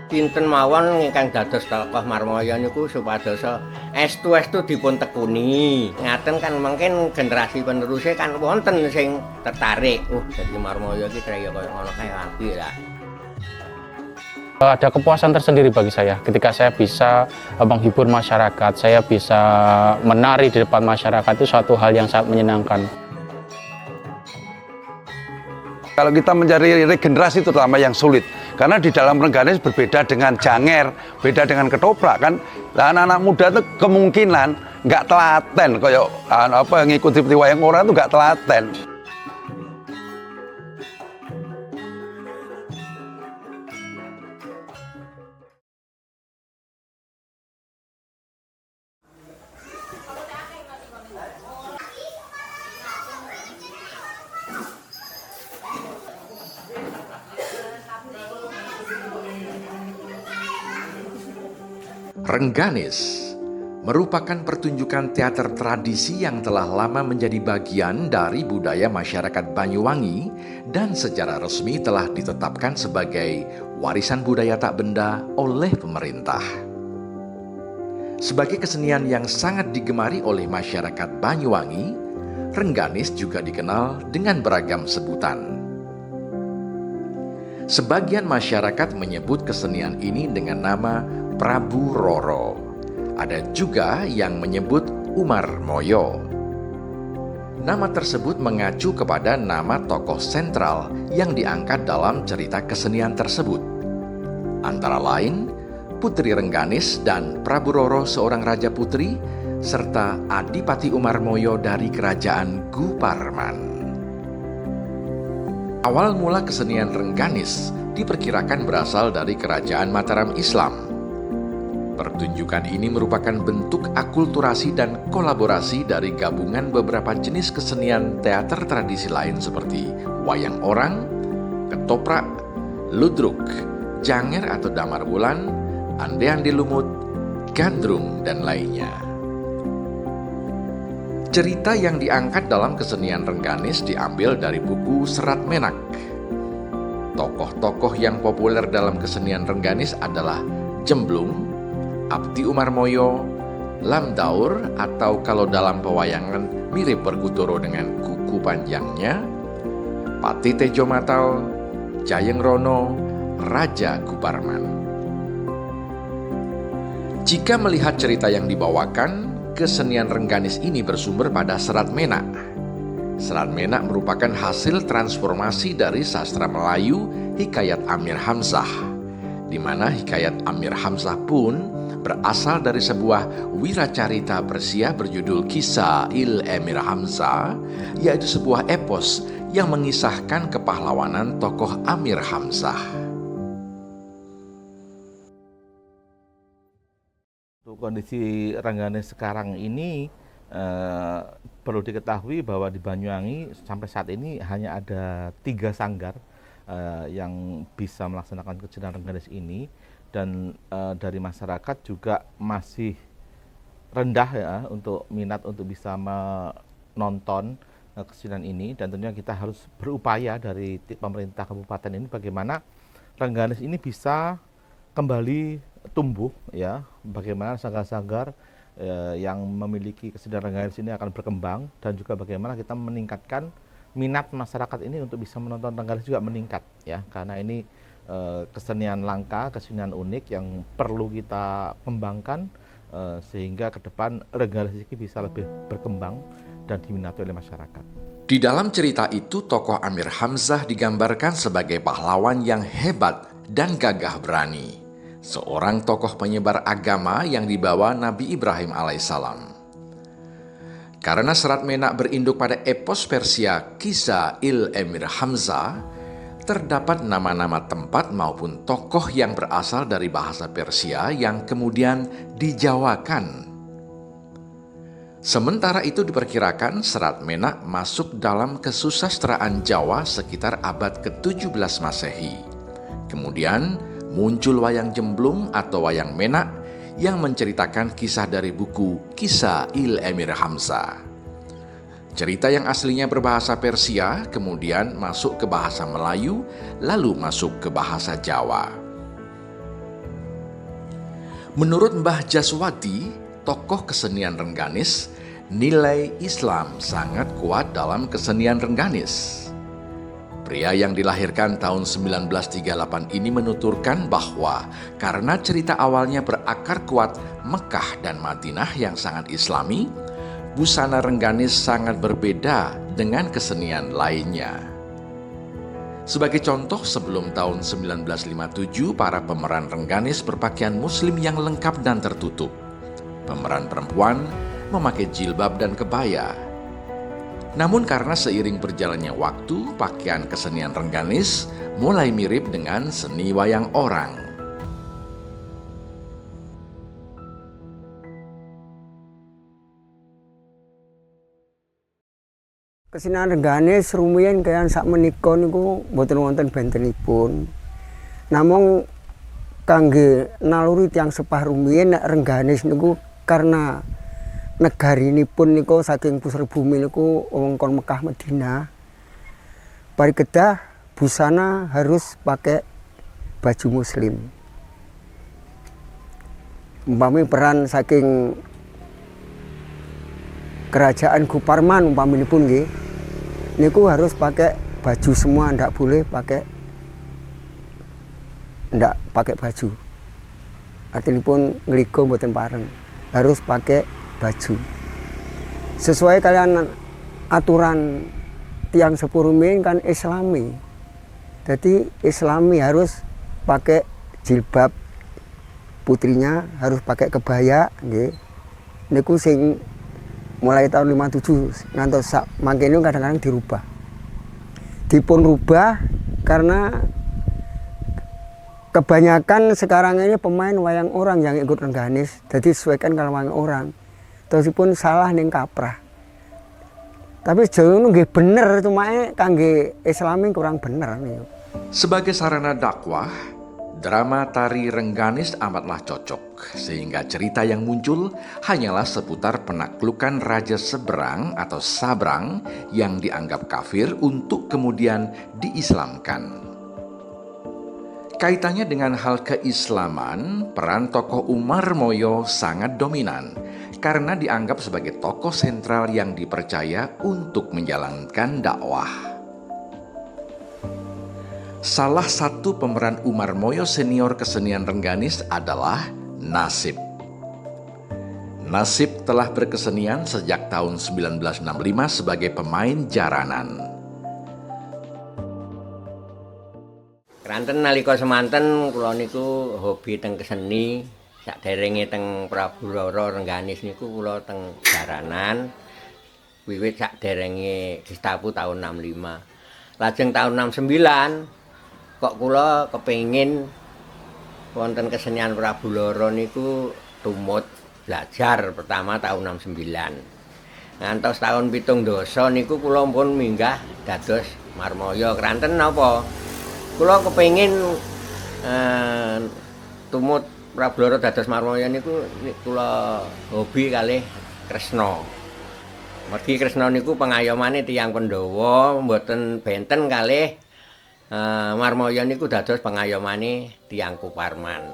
Kinten mawon ingkang dados tokoh Marmaya niku supados estu-estu dipun tekuni. Ngaten kan mungkin generasi penerusnya kan wonten sing tertarik. Jadi Marmaya iki kaya ngono kae apik lah. Ada kepuasan tersendiri bagi saya ketika saya bisa menghibur masyarakat, saya bisa menari di depan masyarakat, itu suatu hal yang sangat menyenangkan. Kalau kita mencari regenerasi terutama yang sulit, karena di dalam Rengganis berbeda dengan janger, beda dengan ketoprak kan. Nah, anak-anak muda itu kemungkinan nggak telaten, kayak ngikuti wayang orang itu nggak telaten. Rengganis merupakan pertunjukan teater tradisi yang telah lama menjadi bagian dari budaya masyarakat Banyuwangi dan secara resmi telah ditetapkan sebagai warisan budaya tak benda oleh pemerintah. Sebagai kesenian yang sangat digemari oleh masyarakat Banyuwangi, Rengganis juga dikenal dengan beragam sebutan. Sebagian masyarakat menyebut kesenian ini dengan nama Prabu Roro. Ada juga yang menyebut Umar Moyo. Nama tersebut mengacu kepada nama tokoh sentral yang diangkat dalam cerita kesenian tersebut. Antara lain, Putri Rengganis dan Prabu Roro seorang raja putri, serta Adipati Umar Moyo dari kerajaan Guparman. Awal mula kesenian Rengganis diperkirakan berasal dari kerajaan Mataram Islam. Pertunjukan ini merupakan bentuk akulturasi dan kolaborasi dari gabungan beberapa jenis kesenian teater tradisi lain seperti wayang orang, ketoprak, ludruk, janger atau damar bulan, ande-ande lumut, gandrung, dan lainnya. Cerita yang diangkat dalam kesenian Rengganis diambil dari buku Serat Menak. Tokoh-tokoh yang populer dalam kesenian Rengganis adalah Jemblung, Abdi Umar Moyo, Lamdaur atau kalau dalam pewayangan mirip Berkutoro dengan kuku panjangnya, Pati Tejo Matal, Jayeng Rono, Raja Guparman. Jika melihat cerita yang dibawakan, kesenian Rengganis ini bersumber pada Serat Menak. Serat Menak merupakan hasil transformasi dari sastra Melayu Hikayat Amir Hamzah, di mana Hikayat Amir Hamzah pun berasal dari sebuah wiracarita Persia berjudul Kisah Il-Emir Hamzah, yaitu sebuah epos yang mengisahkan kepahlawanan tokoh Amir Hamzah. Kondisi Rengganis sekarang ini perlu diketahui bahwa di Banyuwangi sampai saat ini hanya ada 3 sanggar yang bisa melaksanakan kesenian Rengganis ini. Dan dari masyarakat juga masih rendah ya untuk minat untuk bisa menonton kesenian ini, dan tentunya kita harus berupaya dari pemerintah kabupaten ini bagaimana Rengganis ini bisa kembali tumbuh ya, bagaimana sanggar-sanggar yang memiliki kesenian Rengganis ini akan berkembang, dan juga bagaimana kita meningkatkan minat masyarakat ini untuk bisa menonton Rengganis juga meningkat ya, karena ini kesenian langka, kesenian unik yang perlu kita kembangkan sehingga ke depan Rengganis ini bisa lebih berkembang dan diminati oleh masyarakat. Di dalam cerita itu, tokoh Amir Hamzah digambarkan sebagai pahlawan yang hebat dan gagah berani, seorang tokoh penyebar agama yang dibawa Nabi Ibrahim alaihissalam. Karena Serat Menak berinduk pada epos Persia Kisah Il-Emir Hamzah, terdapat nama-nama tempat maupun tokoh yang berasal dari bahasa Persia yang kemudian dijawakan. Sementara itu diperkirakan Serat Menak masuk dalam kesusastraan Jawa sekitar abad ke-17 Masehi. Kemudian muncul wayang Jemblung atau wayang Menak yang menceritakan kisah dari buku Kisah Il-Emir Hamzah. Cerita yang aslinya berbahasa Persia kemudian masuk ke bahasa Melayu, lalu masuk ke bahasa Jawa. Menurut Mbah Jaswati, tokoh kesenian Rengganis, nilai Islam sangat kuat dalam kesenian Rengganis. Pria yang dilahirkan tahun 1938 ini menuturkan bahwa karena cerita awalnya berakar kuat Mekah dan Madinah yang sangat Islami, busana Rengganis sangat berbeda dengan kesenian lainnya. Sebagai contoh, sebelum tahun 1957, para pemeran Rengganis berpakaian muslim yang lengkap dan tertutup. Pemeran perempuan memakai jilbab dan kebaya. Namun karena seiring berjalannya waktu, pakaian kesenian Rengganis mulai mirip dengan seni wayang orang. Kesenian Rengganis rumiyin kayan sak menika niku mboten wonten bentenipun. Namung kangge naluri tiyang sepah rumiyin nek Rengganis niku karena negarinipun niku saking pusar bumi niku wewengkon Mekah Madinah. Bari kedah busana harus pakai baju muslim. Umpami peran saking kerajaan Guparman umpaminipun nggih niku harus pakai baju semua, ndak boleh pakai baju. Artinipun ngligo mboten pareng, harus pakai baju. Sesuai kalian aturan tiang sepuh rumiyin kan Islami. Jadi Islami harus pakai jilbab, putrinya harus pakai kebaya nggih. Niku sing mulai tahun 57 ngantos sak mangkene kadang-kadang dirubah. Dipun rubah karena kebanyakan sekarang ini pemain wayang orang yang ikut Rengganis, jadi sesuaikan kalau wayang orang. Terusipun salah ning kaprah. Tapi jauh nggih bener, cuma kangge Islami kurang bener nih. Sebagai sarana dakwah, drama tari Rengganis amatlah cocok, sehingga cerita yang muncul hanyalah seputar penaklukan Raja Seberang atau Sabrang yang dianggap kafir untuk kemudian diislamkan. Kaitannya dengan hal keislaman, peran tokoh Umarmoyo sangat dominan karena dianggap sebagai tokoh sentral yang dipercaya untuk menjalankan dakwah. Salah satu pemeran Umarmoyo senior kesenian Rengganis adalah Nasib. Nasib telah berkesenian sejak tahun 1965 sebagai pemain jaranan. Keranten nalika semanten kula niku hobi teng keseni, saderenge teng Prabu Rara Rengganis niku kula teng jaranan. Wiwit saderenge Gestapu tahun 65. Lajeng tahun 69 kok kula kepengin wonten kesenian Prabu Rara niku tumut belajar pertama tahun 69. Ngantos tahun 17 niku kula pun minggah dados Marmoyo. Keranten napa? Kula kepengin tumut Prabu Rara dados Marmoyo niku kula hobi kalih Kresna. Mergi Kresna niku pengayomane tiyang Pandhawa mboten benten kalih Marmoyo niku dados pengayomane tiyang Kuparman.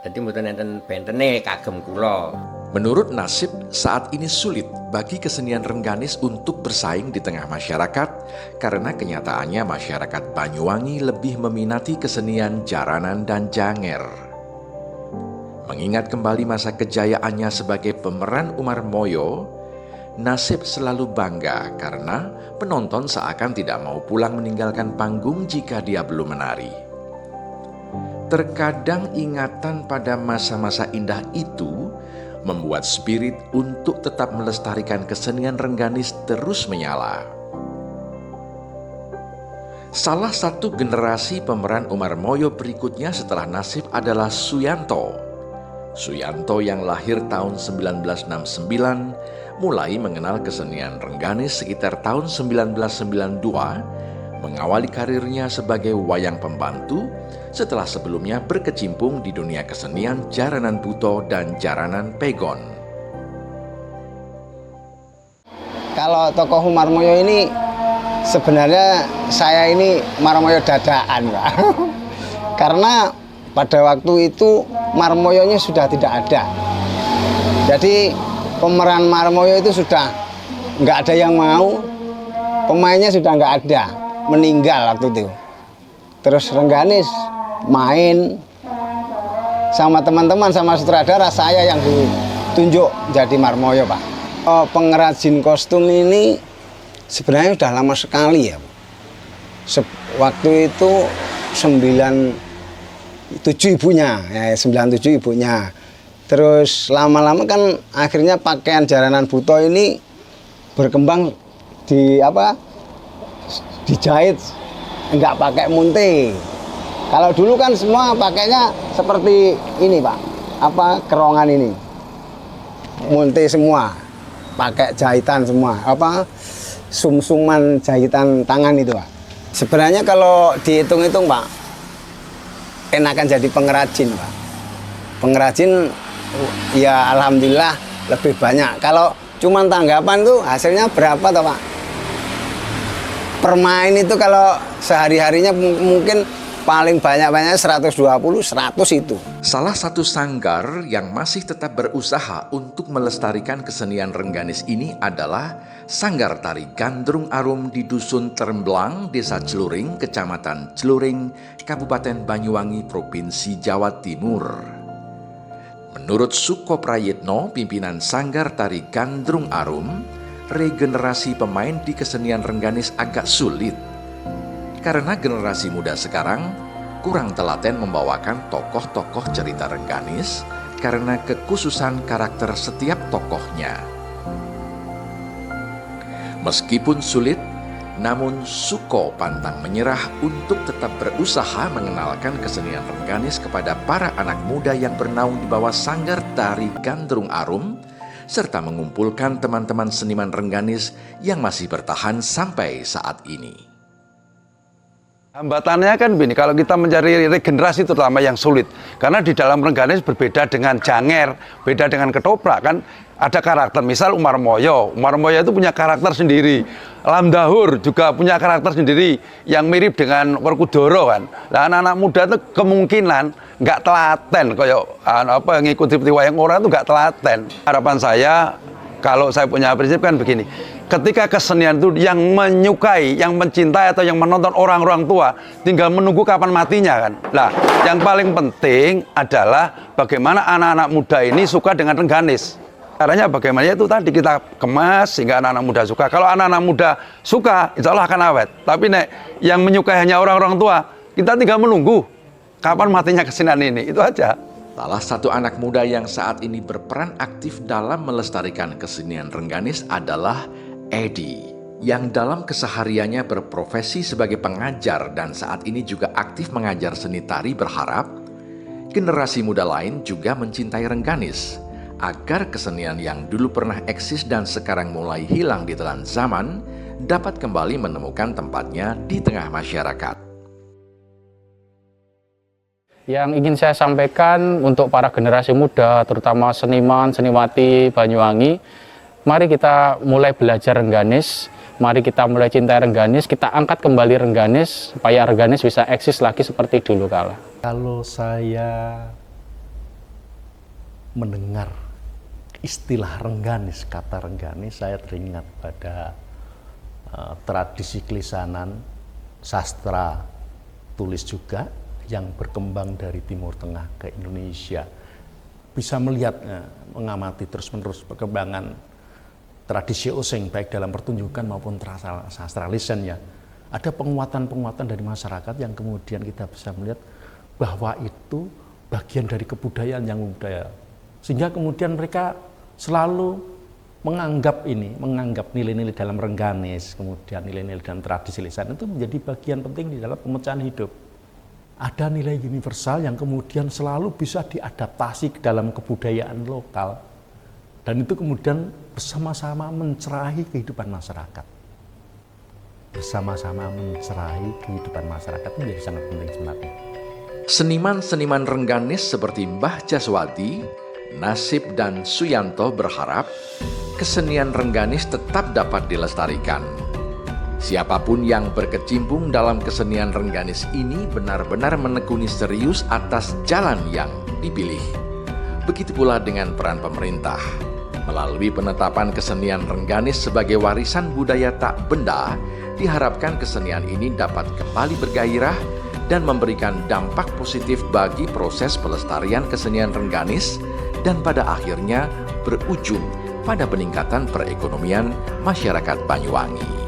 Dadi mboten enten bentene kagem kula. Menurut Nasib, saat ini sulit bagi kesenian Rengganis untuk bersaing di tengah masyarakat karena kenyataannya masyarakat Banyuwangi lebih meminati kesenian jaranan dan janger. Mengingat kembali masa kejayaannya sebagai pemeran Umarmoyo, Nasib selalu bangga karena penonton seakan tidak mau pulang meninggalkan panggung jika dia belum menari. Terkadang ingatan pada masa-masa indah itu membuat spirit untuk tetap melestarikan kesenian Rengganis terus menyala. Salah satu generasi pemeran Umarmoyo berikutnya setelah Nasib adalah Suyanto. Suyanto yang lahir tahun 1969 mulai mengenal kesenian Rengganis sekitar tahun 1992, mengawali karirnya sebagai wayang pembantu setelah sebelumnya berkecimpung di dunia kesenian jaranan buto dan jaranan pegon. Kalau tokoh Marmoyo ini sebenarnya saya ini Marmoyo dadaan, Pak. Karena pada waktu itu Marmoyonya sudah tidak ada. Jadi pemeran Marmoyo itu sudah nggak ada yang mau, pemainnya sudah nggak ada, meninggal waktu itu. Terus Rengganis main sama teman-teman, sama sutradara, saya yang ditunjuk jadi Marmoyo, Pak. Pengrajin kostum ini sebenarnya sudah lama sekali ya. Waktu itu 97 ibunya, ya 97 ibunya. Terus lama-lama kan akhirnya pakaian jaranan buto ini berkembang dijahit enggak pakai munte. Kalau dulu kan semua pakainya seperti ini, Pak. Kerongan ini. Munte semua. Pakai jahitan semua, sum-suman jahitan tangan itu, Pak. Sebenarnya kalau dihitung-hitung, Pak, enakan jadi pengrajin, Pak. Pengrajin ya alhamdulillah lebih banyak. Kalau cuma tanggapan tuh hasilnya berapa toh, Pak? Permain itu kalau sehari-harinya mungkin paling banyak-banyak 120, 100 itu. Salah satu sanggar yang masih tetap berusaha untuk melestarikan kesenian Rengganis ini adalah Sanggar Tari Gandrung Arum di Dusun Teremblang, Desa Celuring, Kecamatan Celuring, Kabupaten Banyuwangi, Provinsi Jawa Timur. Menurut Suko Prayitno, pimpinan Sanggar Tari Gandrung Arum, regenerasi pemain di kesenian Rengganis agak sulit. Karena generasi muda sekarang kurang telaten membawakan tokoh-tokoh cerita Rengganis karena kekhususan karakter setiap tokohnya. Meskipun sulit, namun Suko pantang menyerah untuk tetap berusaha mengenalkan kesenian Rengganis kepada para anak muda yang bernaung di bawah Sanggar Tari Gandrung Arum, serta mengumpulkan teman-teman seniman Rengganis yang masih bertahan sampai saat ini. Hambatannya kan begini, kalau kita mencari regenerasi terutama yang sulit. Karena di dalam Rengganis berbeda dengan Janger, beda dengan Ketoprak kan. Ada karakter, misal Umarmoyo. Umarmoyo itu punya karakter sendiri. Lamdahur juga punya karakter sendiri yang mirip dengan Werkudara kan. Nah, anak-anak muda itu kemungkinan nggak telaten, kayak ngikuti wayang orang itu nggak telaten. Harapan saya, kalau saya punya prinsip kan begini, ketika kesenian itu yang menyukai, yang mencintai atau yang menonton orang-orang tua, tinggal menunggu kapan matinya kan. Nah, yang paling penting adalah bagaimana anak-anak muda ini suka dengan Rengganis. Caranya bagaimana itu tadi kita kemas sehingga anak-anak muda suka. Kalau anak-anak muda suka, insya Allah akan awet. Tapi yang menyukai hanya orang-orang tua, kita tinggal menunggu kapan matinya kesenian ini. Itu aja. Salah satu anak muda yang saat ini berperan aktif dalam melestarikan kesenian Rengganis adalah Edi, yang dalam kesehariannya berprofesi sebagai pengajar dan saat ini juga aktif mengajar seni tari, berharap generasi muda lain juga mencintai Rengganis agar kesenian yang dulu pernah eksis dan sekarang mulai hilang di telan zaman dapat kembali menemukan tempatnya di tengah masyarakat. Yang ingin saya sampaikan untuk para generasi muda, terutama seniman, seniwati Banyuwangi, mari kita mulai belajar Rengganis, mari kita mulai cintai Rengganis, kita angkat kembali Rengganis, supaya Rengganis bisa eksis lagi seperti dulu kala. Kalau saya mendengar istilah Rengganis, kata Rengganis, saya teringat pada tradisi kelisanan, sastra tulis juga, yang berkembang dari Timur Tengah ke Indonesia. Bisa melihat, mengamati terus-menerus perkembangan tradisi osing, baik dalam pertunjukan maupun sastra lisannya. Ada penguatan-penguatan dari masyarakat yang kemudian kita bisa melihat bahwa itu bagian dari kebudayaan yang budaya. Sehingga kemudian mereka selalu menganggap nilai-nilai dalam Rengganis, kemudian nilai-nilai dalam tradisi lisan itu menjadi bagian penting di dalam pemecahan hidup. Ada nilai universal yang kemudian selalu bisa diadaptasi ke dalam kebudayaan lokal. Dan itu kemudian bersama-sama mencerahi kehidupan masyarakat. Bersama-sama mencerahi kehidupan masyarakat itu menjadi sangat penting sebenarnya. Seniman-seniman Rengganis seperti Mbah Jaswadi, Nasib dan Suyanto berharap kesenian Rengganis tetap dapat dilestarikan. Siapapun yang berkecimpung dalam kesenian Rengganis ini benar-benar menekuni serius atas jalan yang dipilih. Begitu pula dengan peran pemerintah. Melalui penetapan kesenian Rengganis sebagai warisan budaya tak benda, diharapkan kesenian ini dapat kembali bergairah dan memberikan dampak positif bagi proses pelestarian kesenian Rengganis dan pada akhirnya berujung pada peningkatan perekonomian masyarakat Banyuwangi.